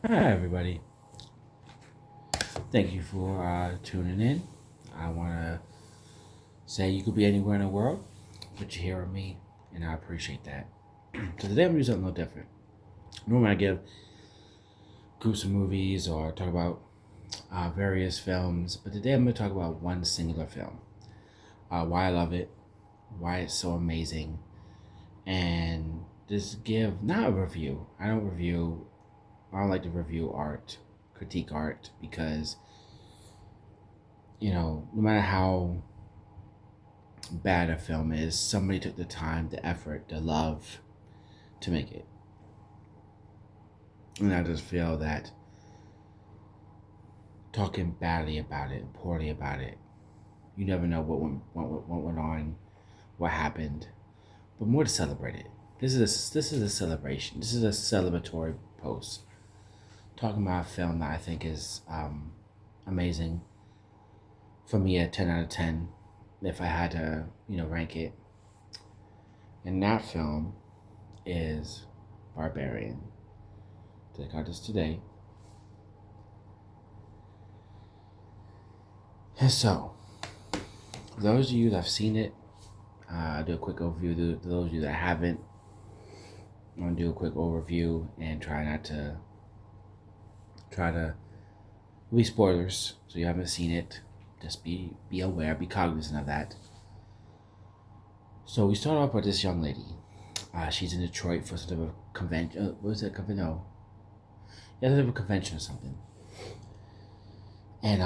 Hi, everybody. Thank you for tuning in. I want to say you could be anywhere in the world, but you're here with me, and I appreciate that. So today I'm going to do something a little different. Normally I give groups of movies or talk about various films, but today I'm going to talk about one singular film. Why I love it, why it's so amazing, and just give not a review. I don't like to review art, critique art, because no matter how bad a film is, somebody took the time, the effort, the love to make it. And I just feel that talking badly about it, poorly about it, you never know what went on, what happened, but more to celebrate it. This is a celebration. This is a celebratory post talking about a film that I think is amazing. For me, a 10 out of 10. If I had to, rank it, and that film is Barbarian. That got this today. And so, for those of you that have seen it, I'll do a quick overview. Those of you that haven't, I'm gonna do a quick overview and try not to try to be spoilers. So you haven't seen it, just be aware, be cognizant of that. So we start off with this young lady. She's in Detroit for sort of a convention. What was it? No, yeah, sort of a convention or something. And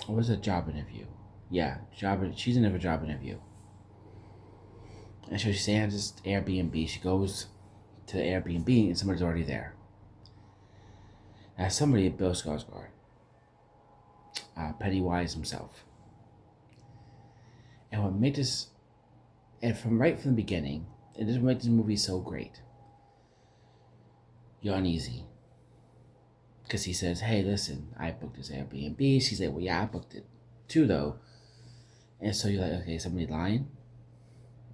what was a job interview? Yeah, job. She's in a job interview. And so she's staying at this Airbnb. She goes to the Airbnb and somebody's already there. And somebody, Bill Skarsgård, Pennywise himself. And what made this, and from right from the beginning, and this made this movie so great. You're uneasy. Because he says, hey, listen, I booked this Airbnb. She's like, well, yeah, I booked it too, though. And so you're like, okay, somebody lying?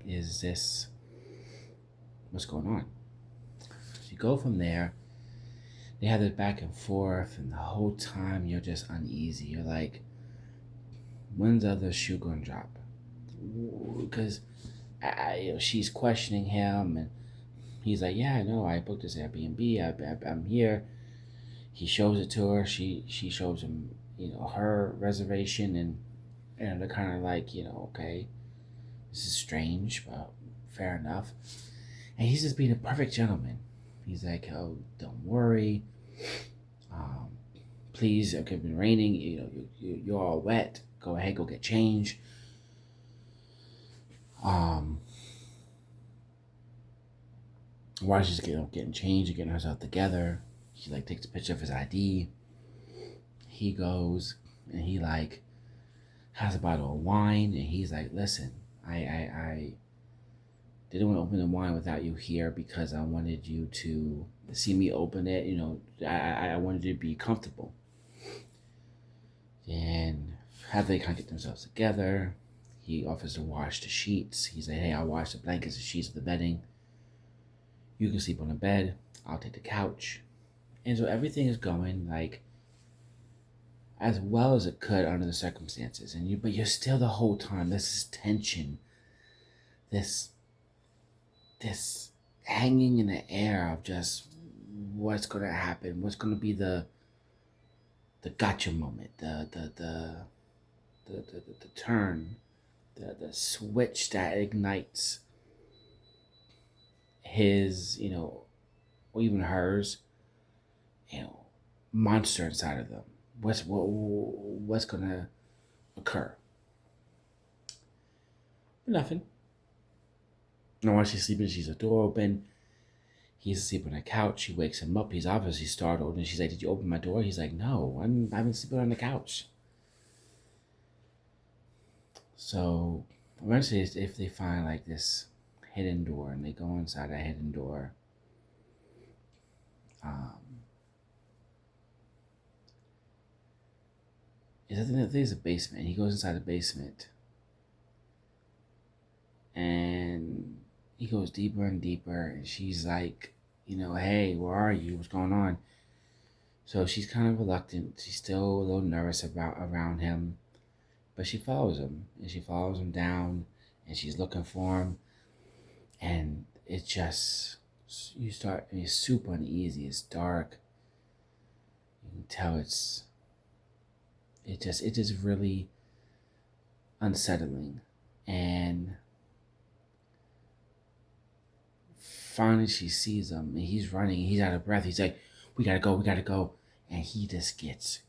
Is this, what's going on? So you go from there. They have this back and forth, and the whole time you're just uneasy. You're like, when's the other shoe gonna drop? Because she's questioning him, and he's like, yeah, I know, I booked this Airbnb. I'm here. He shows it to her. She shows him, her reservation, and they're kind of like, okay, this is strange, but fair enough. And he's just being a perfect gentleman. He's like, oh, don't worry. Um, Please, okay, it's been raining. You're all wet. Go ahead, go get change. Um, while she's getting changed and getting herself together, she like takes a picture of his ID. He goes and he like has a bottle of wine, and he's like, "Listen, I didn't want to open the wine without you here because I wanted you to see me open it. I wanted you to be comfortable." And have they kind of get themselves together. He offers to wash the sheets. He's like, hey, I'll wash the blankets, the sheets, the bedding. You can sleep on the bed. I'll take the couch. And so everything is going like as well as it could under the circumstances. But you're still the whole time. This is tension. This this hanging in the air of just what's gonna happen. What's gonna be the gotcha moment. The turn. The switch that ignites his, or even hers, you know, monster inside of them. What's gonna occur? Nothing. And while she's sleeping, she's a door open. He's asleep on the couch. She wakes him up. He's obviously startled, and she's like, "Did you open my door?" He's like, "No, I've been sleeping on the couch." So eventually, if they find like this hidden door, and they go inside that hidden door, um, I think there's a basement. He goes inside the basement, and he goes deeper and deeper, and she's like hey, where are you? What's going on? So she's kind of reluctant. She's still a little nervous about around him, but she follows him and she follows him down, and she's looking for him, and it just you start. It's super uneasy. It's dark. You can tell it just really unsettling, and finally she sees him and he's running. He's out of breath. He's like, "We gotta go. We gotta go," and he just gets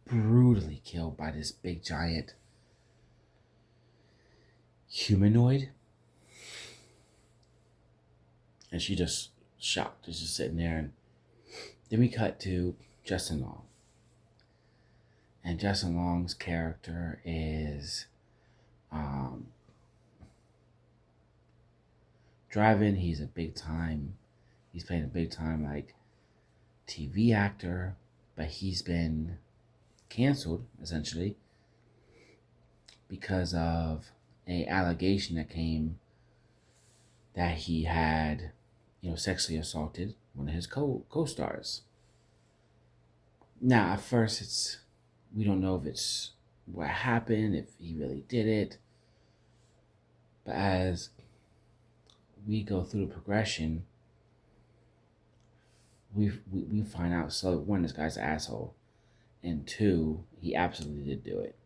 brutally killed by this big giant humanoid, and she just shocked. Is just sitting there, and then we cut to Justin Long, and Justin Long's character is um, driving. He's playing a big time like TV actor, but he's been canceled essentially because of a allegation that came that he had, sexually assaulted one of his co-stars. Now, at first, we don't know if it's what happened, if he really did it, but as we go through the progression, we find out. So one, this guy's an asshole, and two, he absolutely did do it.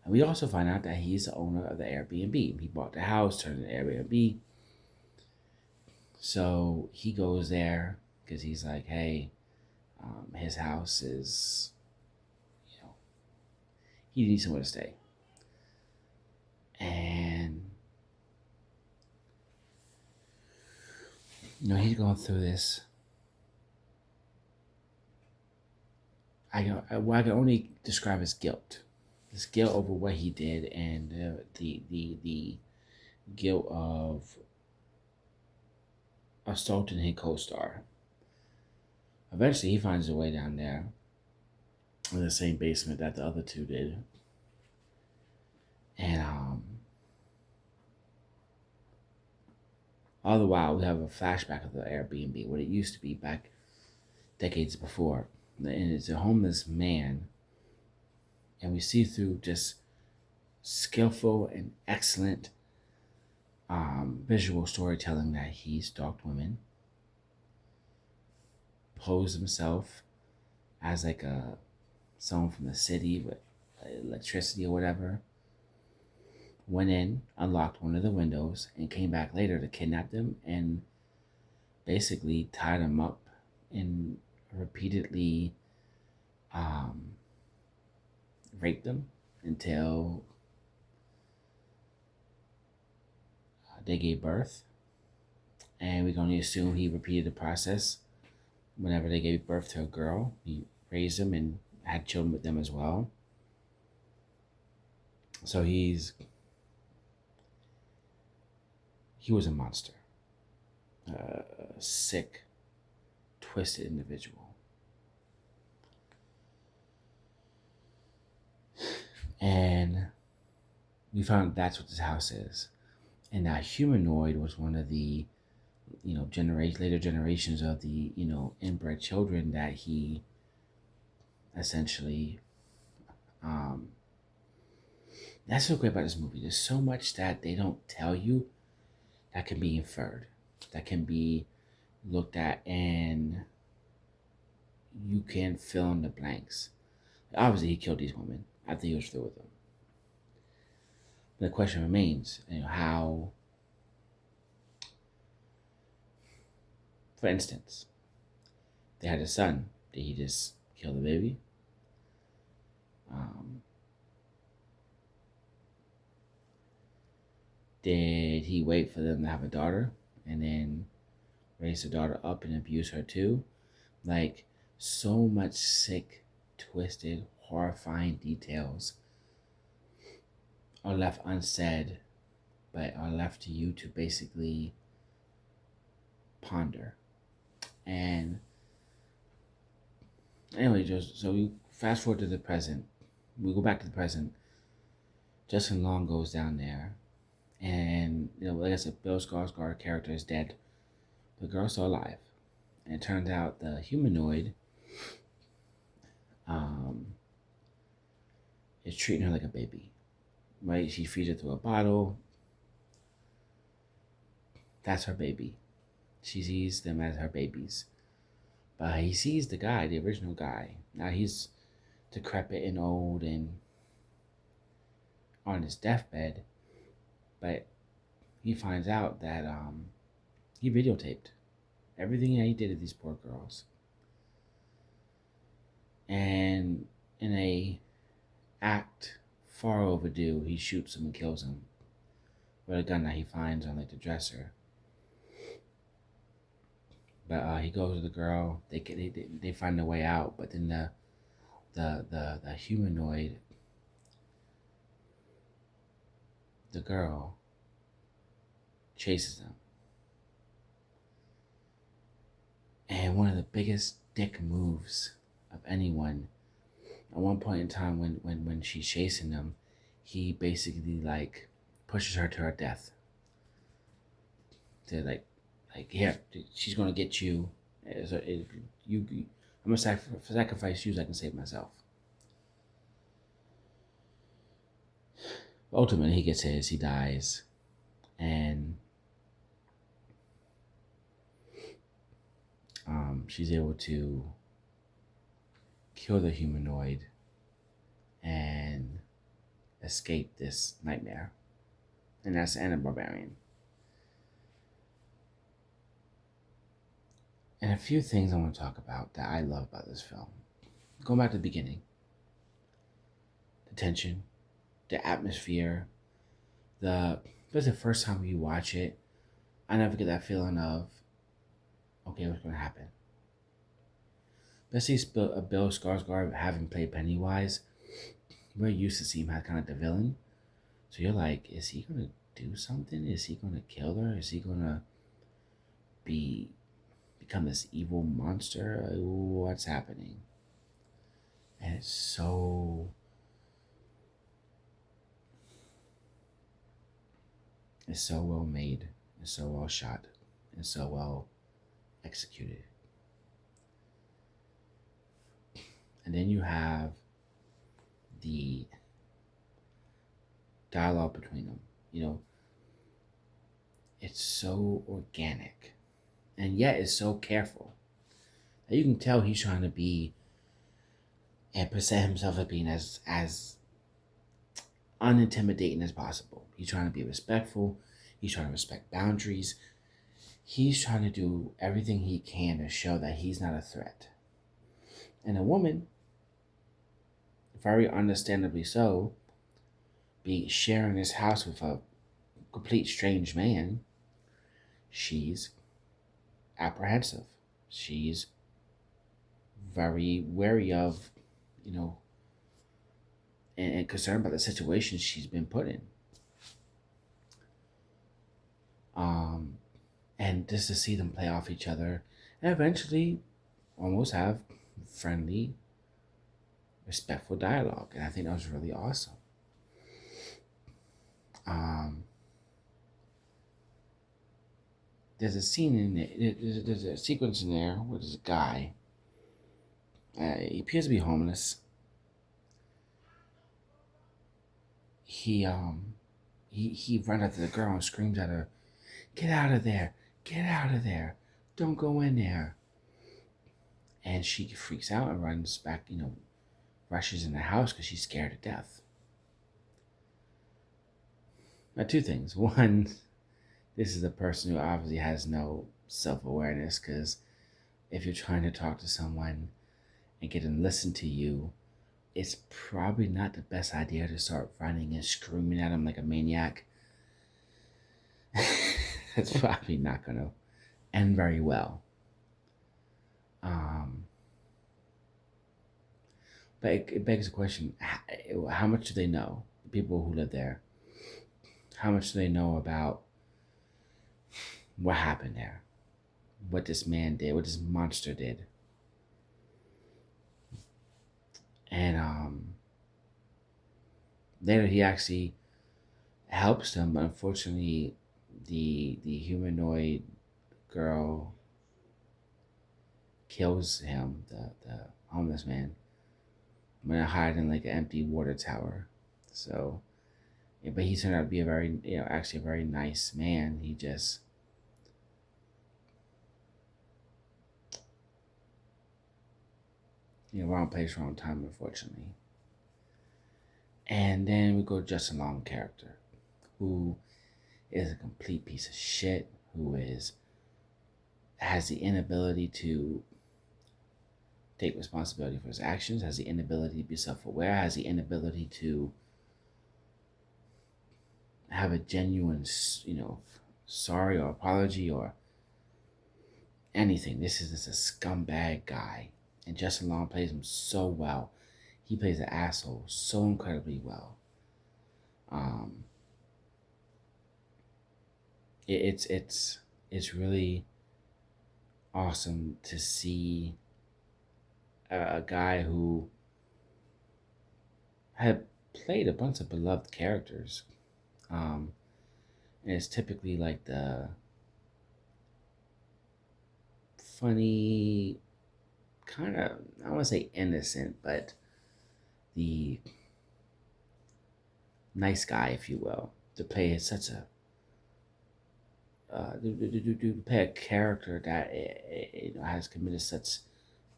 And we also find out that he's the owner of the Airbnb. He bought the house, turned it into Airbnb. So he goes there because he's like, hey, his house is, he needs somewhere to stay. And, he's going through this. I can only describe as guilt. This guilt over what he did, and the guilt of assaulting his co-star. Eventually, he finds a way down there in the same basement that the other two did, and all the while we have a flashback of the Airbnb, what it used to be back decades before, and it's a homeless man, and we see through just skillful and excellent visual storytelling that he stalked women, posed himself as like someone from the city with electricity or whatever, went in, unlocked one of the windows, and came back later to kidnap them and basically tied them up and repeatedly raped them until they gave birth. And we're going to assume he repeated the process whenever they gave birth to a girl. He raised them and had children with them as well. So he was a monster. A sick, twisted individual. And we found that's what this house is. And that humanoid was one of the, later generations of the, inbred children that he essentially, that's so great about this movie. There's so much that they don't tell you that can be inferred, that can be looked at, and you can fill in the blanks. Obviously, he killed these women after he was through with them. But the question remains, how, for instance, they had a son. Did he just kill the baby? Did he wait for them to have a daughter and then raise the daughter up and abuse her too? Like, so much sick, twisted, horrifying details are left unsaid, but are left to you to basically ponder. And anyway, so we fast forward to the present. We go back to the present. Justin Long goes down there, and like I said, Bill Skarsgård character is dead. The girl's still alive. And it turns out the humanoid um, is treating her like a baby. Right? She feeds her through a bottle. That's her baby. She sees them as her babies. But he sees the guy, the original guy. Now he's decrepit and old and on his deathbed. But he finds out that he videotaped everything that he did to these poor girls. And in a act far overdue, he shoots him and kills him with a gun that he finds on like the dresser. But he goes to the girl. They find a way out. But then the humanoid, the girl, chases them. And one of the biggest dick moves of anyone. At one point in time, when she's chasing them, he basically like pushes her to her death. To like here, she's gonna get you. I'm gonna sacrifice you so I can save myself. Ultimately, he gets his. He dies, and she's able to kill the humanoid and escape this nightmare. And that's the end of Barbarian. And a few things I want to talk about that I love about this film. Going back to the beginning. The tension, the atmosphere, that's the first time you watch it, I never get that feeling of, okay, what's going to happen? Especially Bill Skarsgård having played Pennywise, we're used to seeing him as kind of the villain. So you're like, is he going to do something? Is he going to kill her? Is he going to become this evil monster? What's happening? And it's so well made, it's so well shot, and so well executed. And then you have the dialogue between them. It's so organic, and yet it's so careful. Now you can tell he's trying to be and present himself as being as unintimidating as possible. He's trying to be respectful. He's trying to respect boundaries. He's trying to do everything he can to show that he's not a threat. And a woman, very understandably so, be sharing this house with a complete strange man, she's apprehensive. She's very wary of, and concerned about the situation she's been put in. And just to see them play off each other and eventually almost have friendly, respectful dialogue. And I think that was really awesome. There's a scene in there, there's a sequence in there where there's a guy. He appears to be homeless. He runs after the girl and screams at her, "Get out of there! Get out of there! Don't go in there!" And she freaks out and runs back, rushes in the house because she's scared to death. Now, two things. One, this is a person who obviously has no self-awareness, because if you're trying to talk to someone and get them to listen to you, it's probably not the best idea to start running and screaming at them like a maniac. That's probably not going to end very well. But it begs the question, how much do they know? The people who live there. How much do they know about what happened there? What this man did, what this monster did? And later he actually helps them, but unfortunately the humanoid girl kills him, the homeless man, when I hide in like an empty water tower. So, yeah, but he turned out to be a very, actually a very nice man. He just, wrong place, wrong time, unfortunately. And then we go to Justin Long character, who is a complete piece of shit, who has the inability to take responsibility for his actions, has the inability to be self-aware, has the inability to have a genuine, sorry or apology or anything. This is just a scumbag guy. And Justin Long plays him so well. He plays an asshole so incredibly well. Um, it's really awesome to see a guy who had played a bunch of beloved characters. And it's typically like the funny, kind of, I don't want to say innocent, but the nice guy, if you will, to play such a to play a character that has committed such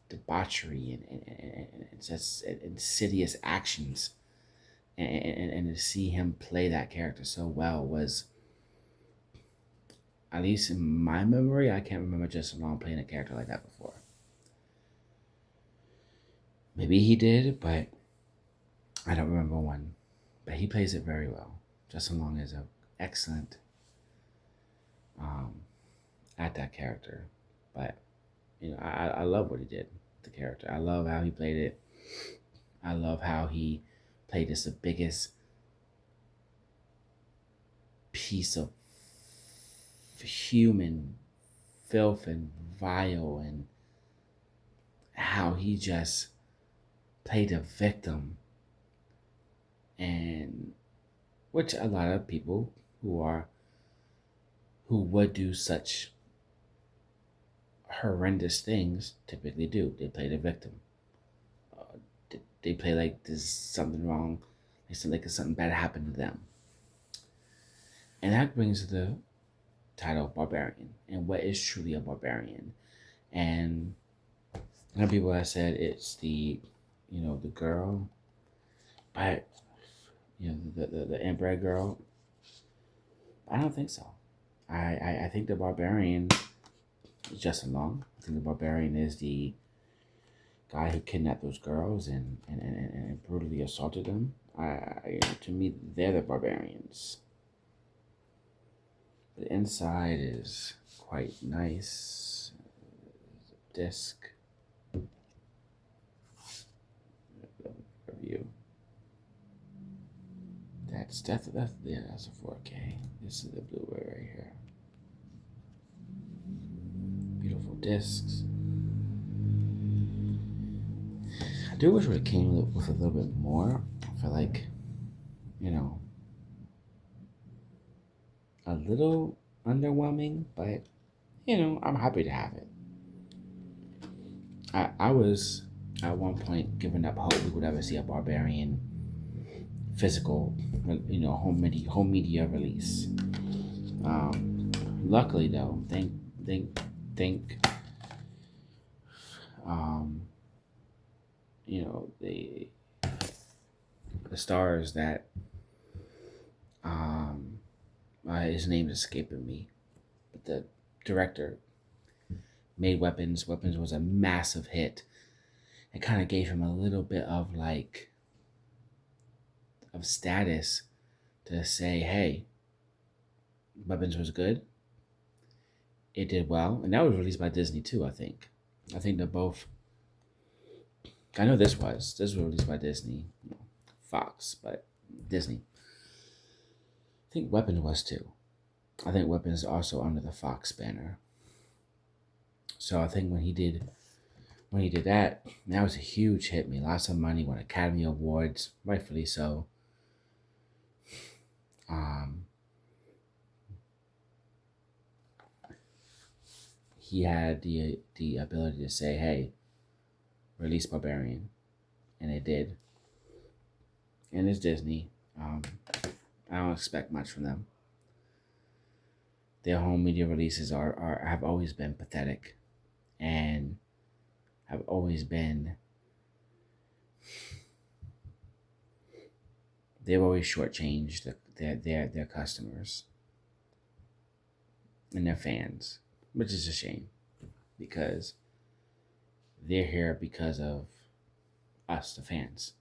debauchery and such insidious actions, and to see him play that character so well was, at least in my memory, I can't remember Justin Long playing a character like that before. Maybe he did, but I don't remember one. But he plays it very well. Justin Long is an excellent at that character. But I love what he did with the character. I love how he played it. I love how he played as the biggest piece of human filth and vile, and how he just played a victim, and which a lot of people who would do such horrendous things typically do. They play the victim. They play like there's something wrong, like something bad happened to them. And that brings the title Barbarian, and what is truly a barbarian. And a lot of people have said it's the girl, but the inbred girl. I don't think so. I think the barbarian is Justin Long. I think the barbarian is the guy who kidnapped those girls and brutally assaulted them. To me, they're the barbarians. The inside is quite nice. Disc review. That's a 4K. This is the Blu-ray right here. Beautiful discs. I do wish it came with a little bit more. I feel like, a little underwhelming, but I'm happy to have it. I was at one point giving up hope we would ever see a Barbarian physical, home media release. Luckily, though, thank the stars that his name is escaping me, but the director made Weapons. Weapons was a massive hit. It kind of gave him a little bit of status to say, hey, Weapons was good. It did well, and that was released by Disney too. I think they're both. I know this was released by Disney, Fox, but Disney. I think Weapons was too. I think Weapons is also under the Fox banner. So I think when he did that was a huge hit. Made lots of money, won Academy Awards, rightfully so. he had the ability to say, "Hey, release Barbarian," and it did. And it's Disney. Um, I don't expect much from them. Their home media releases are have always been pathetic, and have always been they've always shortchanged their customers and their fans, which is a shame because they're here because of us, the fans.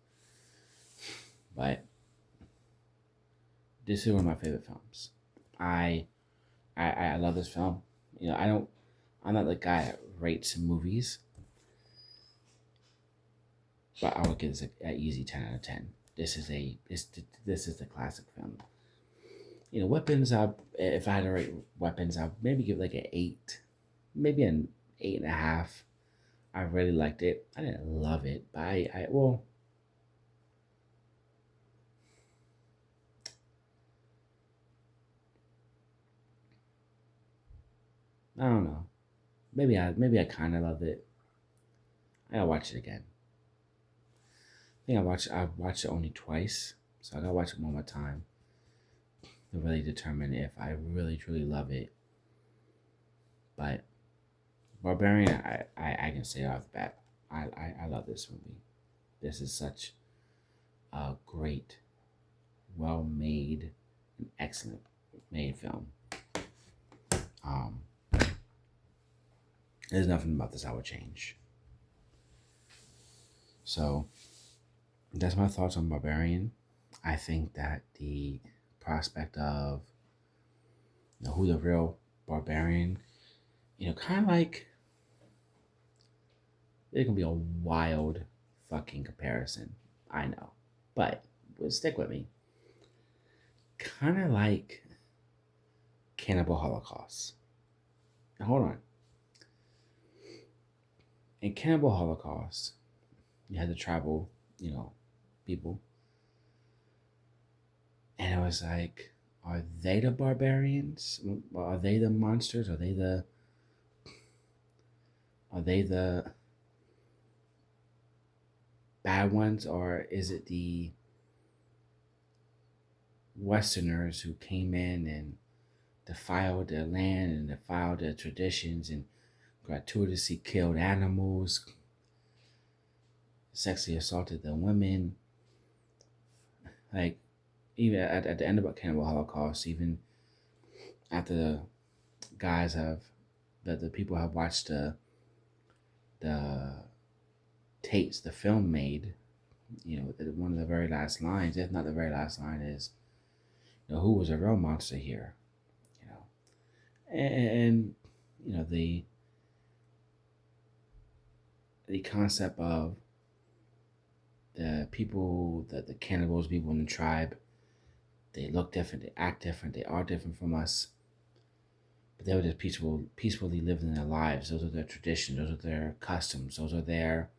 But this is one of my favorite films. I I love this film. You know, I'm not the guy that rates movies, but I would give this an easy 10 out of 10. This is the classic film. You know, weapons. If I had to rate weapons, I'd maybe give like an 8, maybe an 8.5. I really liked it. I didn't love it, but well, I don't know. Maybe I kind of loved it. I gotta watch it again. I think I've watched it only twice, so I gotta watch it one more time to really determine if I really truly love it. But Barbarian, I can say off the bat, I love this movie. This is such a great, well made, and excellent made film. Um, there's nothing about this I would change. So that's my thoughts on Barbarian. I think that the prospect of who the real Barbarian, kind of like it can be a wild fucking comparison. I know, but stick with me. Kind of like Cannibal Holocaust. Now hold on. In Cannibal Holocaust, you had the tribal, people, and it was like, are they the barbarians? Are they the monsters? Are they the bad ones, or is it the Westerners who came in and defiled their land and defiled their traditions and gratuitously killed animals, sexually assaulted the women? Like, even at the end of Cannibal Holocaust, even after the guys have, the people have watched the tapes the film made, one of the very last lines, if not the very last line, is, who was a real monster here, you know, and the concept of the people, the cannibals, people in the tribe, they look different, they act different, they are different from us, but they were just peacefully living their lives. Those are their traditions, those are their customs, those are their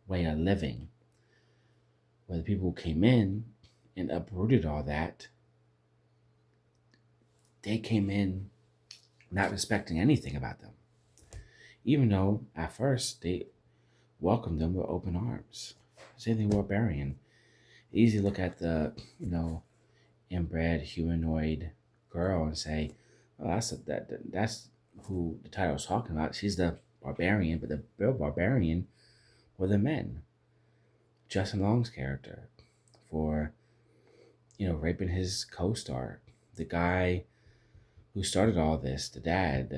way of living. Where the people who came in and uprooted all that, they came in not respecting anything about them. Even though at first they welcomed them with open arms. Same thing with Barbarian. Easy to look at the, inbred humanoid girl and say, "Oh, that's who the title is talking about. She's the barbarian," but the real barbarian were the men. Justin Long's character for raping his co-star, the guy who started all this, the dad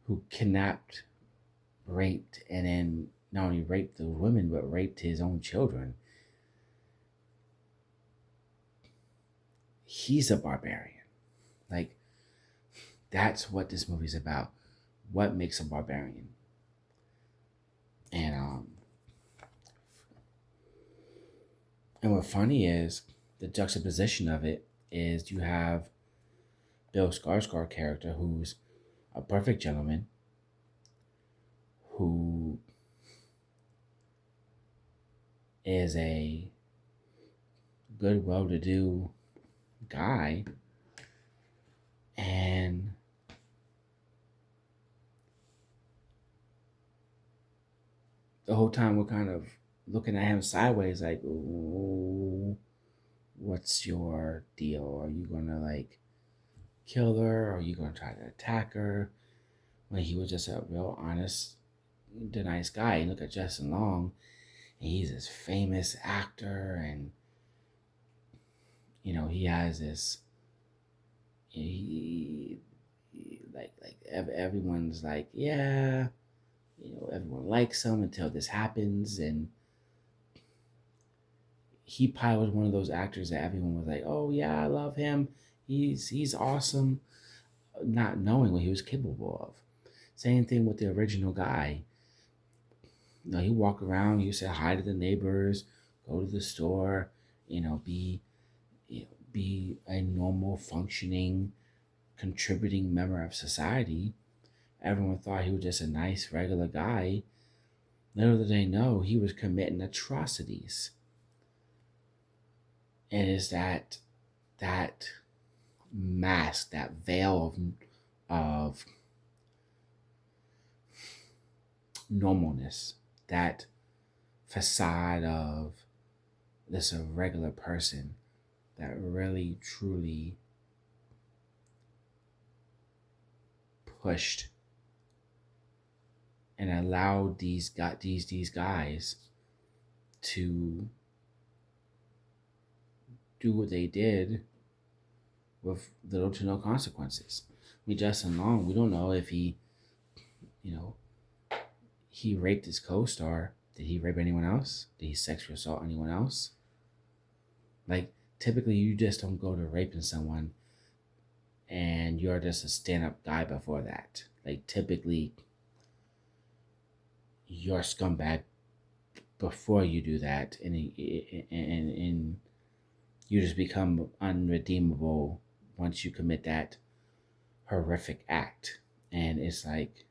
who kidnapped, raped, and then not only raped the women but raped his own children. He's a barbarian. Like, that's what this movie's about. What makes a barbarian? And what's funny is the juxtaposition of it is you have Bill Skarsgård character who's a perfect gentleman who is a good, well-to-do guy, and the whole time we're kind of looking at him sideways, like, "Ooh, what's your deal? Are you gonna like kill her? Or are you gonna try to attack her?" When he was just a real honest, the nice guy. You look at Justin Long, and he's this famous actor, and he has this. Everyone's like, yeah, everyone likes him until this happens, and he probably was one of those actors that everyone was like, oh yeah, I love him. He's awesome, not knowing what he was capable of. Same thing with the original guy. He walk around, he say hi to the neighbors, go to the store, be be a normal functioning, contributing member of society. Everyone thought he was just a nice regular guy. Little did they know he was committing atrocities. And it's that mask, that veil of normalness, that facade of this a regular person that really truly pushed and allowed these guys to do what they did with little to no consequences. I mean, Justin Long, we don't know if you know, he raped his co-star. Did he rape anyone else? Did he sexually assault anyone else? Like, typically, you just don't go to raping someone and you're just a stand-up guy before that. Like, typically, you're a scumbag before you do that, and you just become unredeemable once you commit that horrific act. And it's like,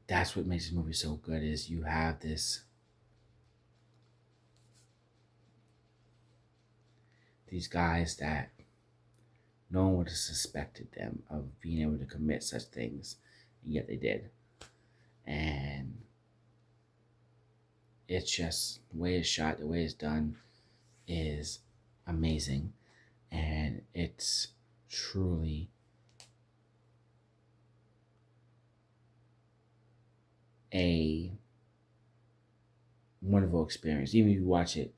that's what makes this movie so good, is you have these guys that no one would have suspected them of being able to commit such things, and yet they did. And it's just the way it's shot, the way it's done is amazing, and it's truly a wonderful experience. Even if you watch it,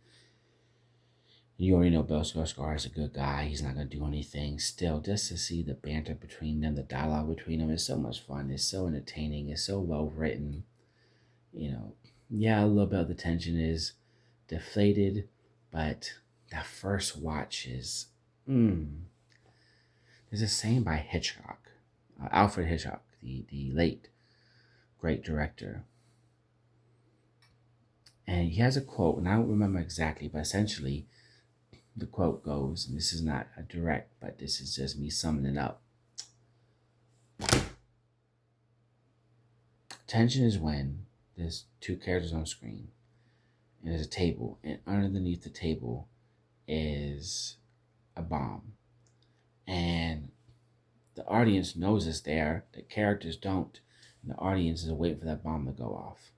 you already know Bill Skarsgård is a good guy. He's not gonna do anything. Still, just to see the banter between them, the dialogue between them is so much fun. It's so entertaining. It's so well written. You know, yeah, a little bit of the tension is deflated, but that first watch is. There's a saying by Hitchcock, Alfred Hitchcock, the late great director, and he has a quote, and I don't remember exactly, but essentially the quote goes, and this is not a direct, but this is just me summing it up. Tension is when there's two characters on screen, and there's a table, and underneath the table is a bomb. And the audience knows it's there, the characters don't, and the audience is waiting for that bomb to go off.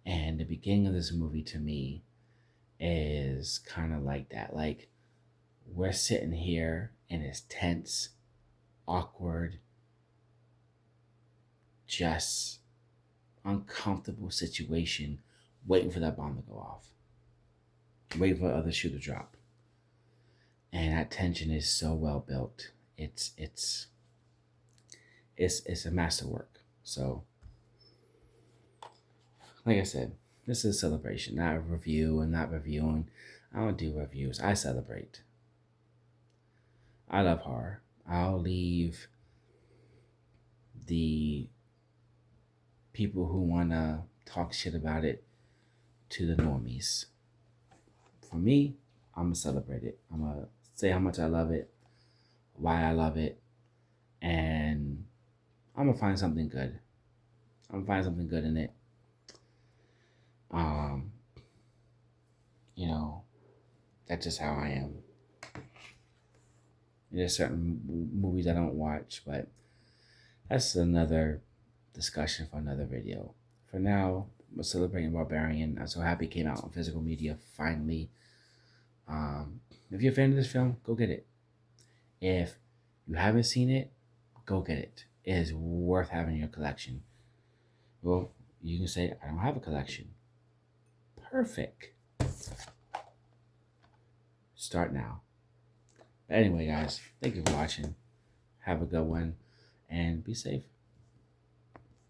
And the beginning of this movie to me is kind of like that. Like, we're sitting here and it's tense, awkward, just uncomfortable situation, waiting for that bomb to go off, waiting for the other shoe to drop. And that tension is so well built. It's a masterwork. So, like I said, this is a celebration, not a review, and not reviewing. I don't do reviews. I celebrate. I love horror. I'll leave the people who wanna talk shit about it to the normies. For me, I'm gonna celebrate it. I'm gonna say how much I love it, why I love it, and I'm gonna find something good. I'm gonna find something good in it. Um, you know, that's just how I am. There's certain movies I don't watch, but That's another discussion for another video. For now, we're celebrating Barbarian. I'm so happy it came out on physical media finally. If you're a fan of this film, go get it. If you haven't seen it, go get it. It is worth having in your collection. Well, you can say, I don't have a collection. Perfect. Start now. But anyway, guys, thank you for watching. Have a good one and be safe.